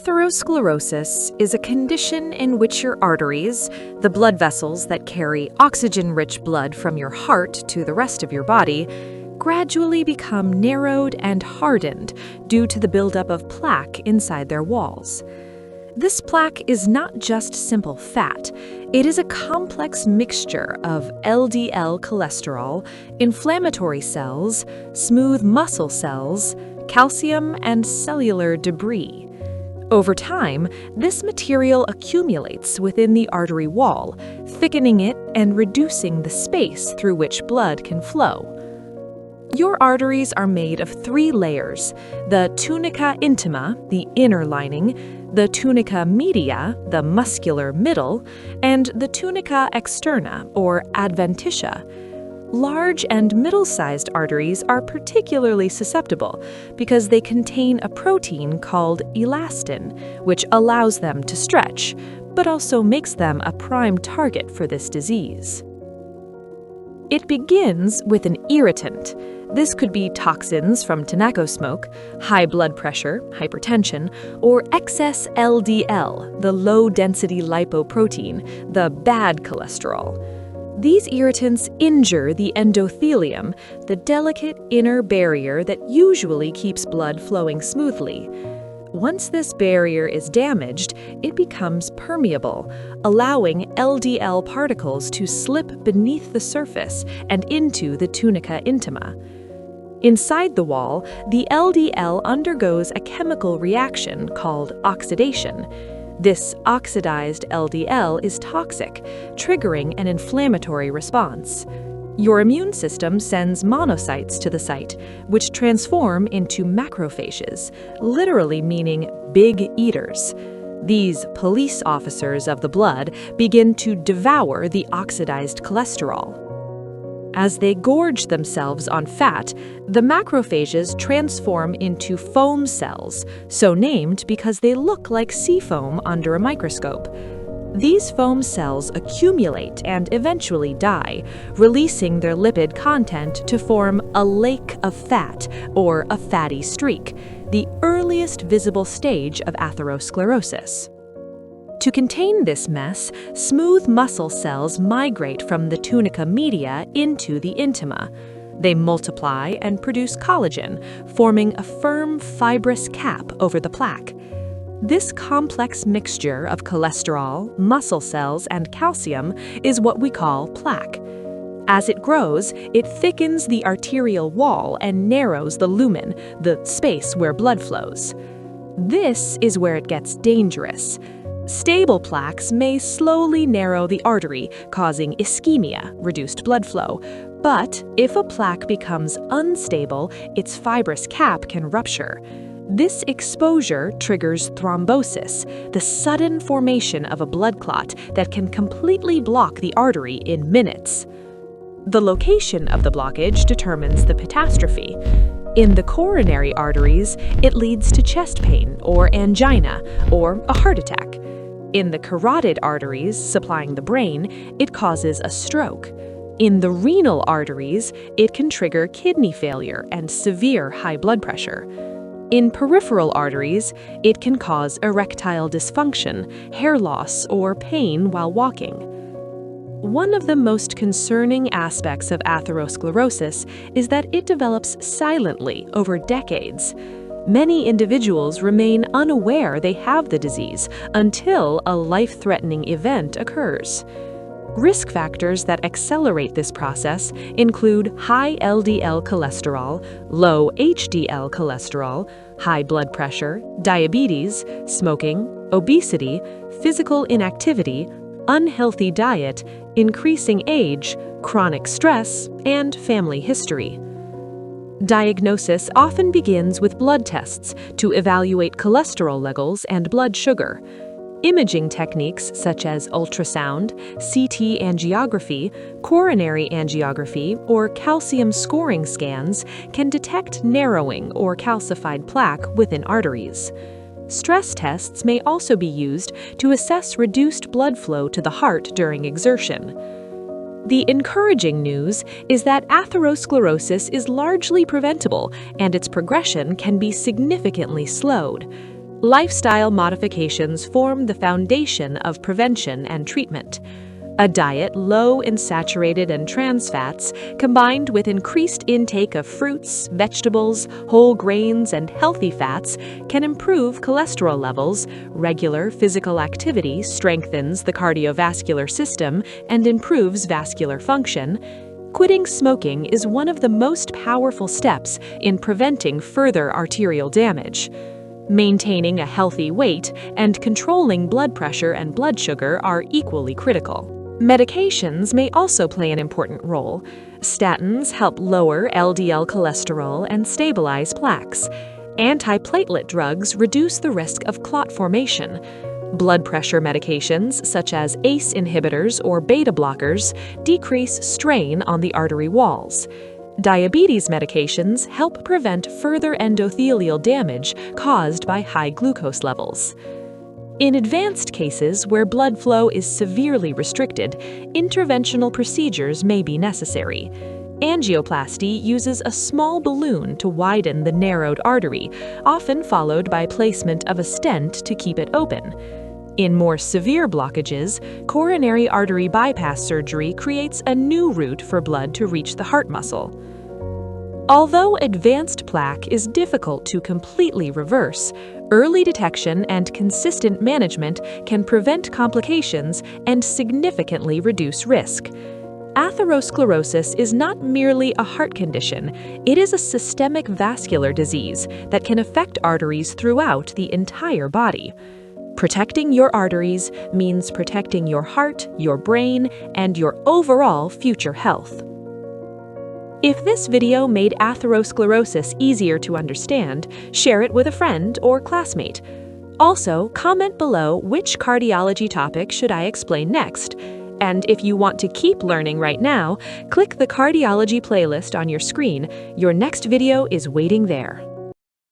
Atherosclerosis is a condition in which your arteries, the blood vessels that carry oxygen-rich blood from your heart to the rest of your body, gradually become narrowed and hardened due to the buildup of plaque inside their walls. This plaque is not just simple fat. It is a complex mixture of LDL cholesterol, inflammatory cells, smooth muscle cells, calcium, and cellular debris. Over time, this material accumulates within the artery wall, thickening it and reducing the space through which blood can flow. Your arteries are made of 3 layers: the tunica intima, the inner lining, the tunica media, the muscular middle, and the tunica externa, or adventitia. Large and middle-sized arteries are particularly susceptible because they contain a protein called elastin, which allows them to stretch, but also makes them a prime target for this disease. It begins with an irritant. This could be toxins from tobacco smoke, high blood pressure, hypertension, or excess LDL, the low-density lipoprotein, the bad cholesterol. These irritants injure the endothelium, the delicate inner barrier that usually keeps blood flowing smoothly. Once this barrier is damaged, it becomes permeable, allowing LDL particles to slip beneath the surface and into the tunica intima. Inside the wall, the LDL undergoes a chemical reaction called oxidation. This oxidized LDL is toxic, triggering an inflammatory response. Your immune system sends monocytes to the site, which transform into macrophages, literally meaning big eaters. These police officers of the blood begin to devour the oxidized cholesterol. As they gorge themselves on fat, the macrophages transform into foam cells, so named because they look like sea foam under a microscope. These foam cells accumulate and eventually die, releasing their lipid content to form a lake of fat, or a fatty streak, the earliest visible stage of atherosclerosis. To contain this mess, smooth muscle cells migrate from the tunica media into the intima. They multiply and produce collagen, forming a firm, fibrous cap over the plaque. This complex mixture of cholesterol, muscle cells, and calcium is what we call plaque. As it grows, it thickens the arterial wall and narrows the lumen, the space where blood flows. This is where it gets dangerous. Stable plaques may slowly narrow the artery, causing ischemia, reduced blood flow. But if a plaque becomes unstable, its fibrous cap can rupture. This exposure triggers thrombosis, the sudden formation of a blood clot that can completely block the artery in minutes. The location of the blockage determines the catastrophe. In the coronary arteries, it leads to chest pain or angina or a heart attack. In the carotid arteries supplying the brain, it causes a stroke. In the renal arteries, it can trigger kidney failure and severe high blood pressure. In peripheral arteries, it can cause erectile dysfunction, hair loss, or pain while walking. One of the most concerning aspects of atherosclerosis is that it develops silently over decades. Many individuals remain unaware they have the disease until a life-threatening event occurs. Risk factors that accelerate this process include high LDL cholesterol, low HDL cholesterol, high blood pressure, diabetes, smoking, obesity, physical inactivity, unhealthy diet, increasing age, chronic stress, and family history. Diagnosis often begins with blood tests to evaluate cholesterol levels and blood sugar. Imaging techniques such as ultrasound, CT angiography, coronary angiography, or calcium scoring scans can detect narrowing or calcified plaque within arteries. Stress tests may also be used to assess reduced blood flow to the heart during exertion. The encouraging news is that atherosclerosis is largely preventable and its progression can be significantly slowed. Lifestyle modifications form the foundation of prevention and treatment. A diet low in saturated and trans fats, combined with increased intake of fruits, vegetables, whole grains, and healthy fats, can improve cholesterol levels. Regular physical activity strengthens the cardiovascular system and improves vascular function. Quitting smoking is one of the most powerful steps in preventing further arterial damage. Maintaining a healthy weight and controlling blood pressure and blood sugar are equally critical. Medications may also play an important role. Statins help lower LDL cholesterol and stabilize plaques. Antiplatelet drugs reduce the risk of clot formation. Blood pressure medications, such as ACE inhibitors or beta blockers, decrease strain on the artery walls. Diabetes medications help prevent further endothelial damage caused by high glucose levels. In advanced cases where blood flow is severely restricted, interventional procedures may be necessary. Angioplasty uses a small balloon to widen the narrowed artery, often followed by placement of a stent to keep it open. In more severe blockages, coronary artery bypass surgery creates a new route for blood to reach the heart muscle. Although advanced plaque is difficult to completely reverse, early detection and consistent management can prevent complications and significantly reduce risk. Atherosclerosis is not merely a heart condition, it is a systemic vascular disease that can affect arteries throughout the entire body. Protecting your arteries means protecting your heart, your brain, and your overall future health. If this video made atherosclerosis easier to understand, share it with a friend or classmate. Also, comment below which cardiology topic should I explain next. And if you want to keep learning right now, click the cardiology playlist on your screen. Your next video is waiting there.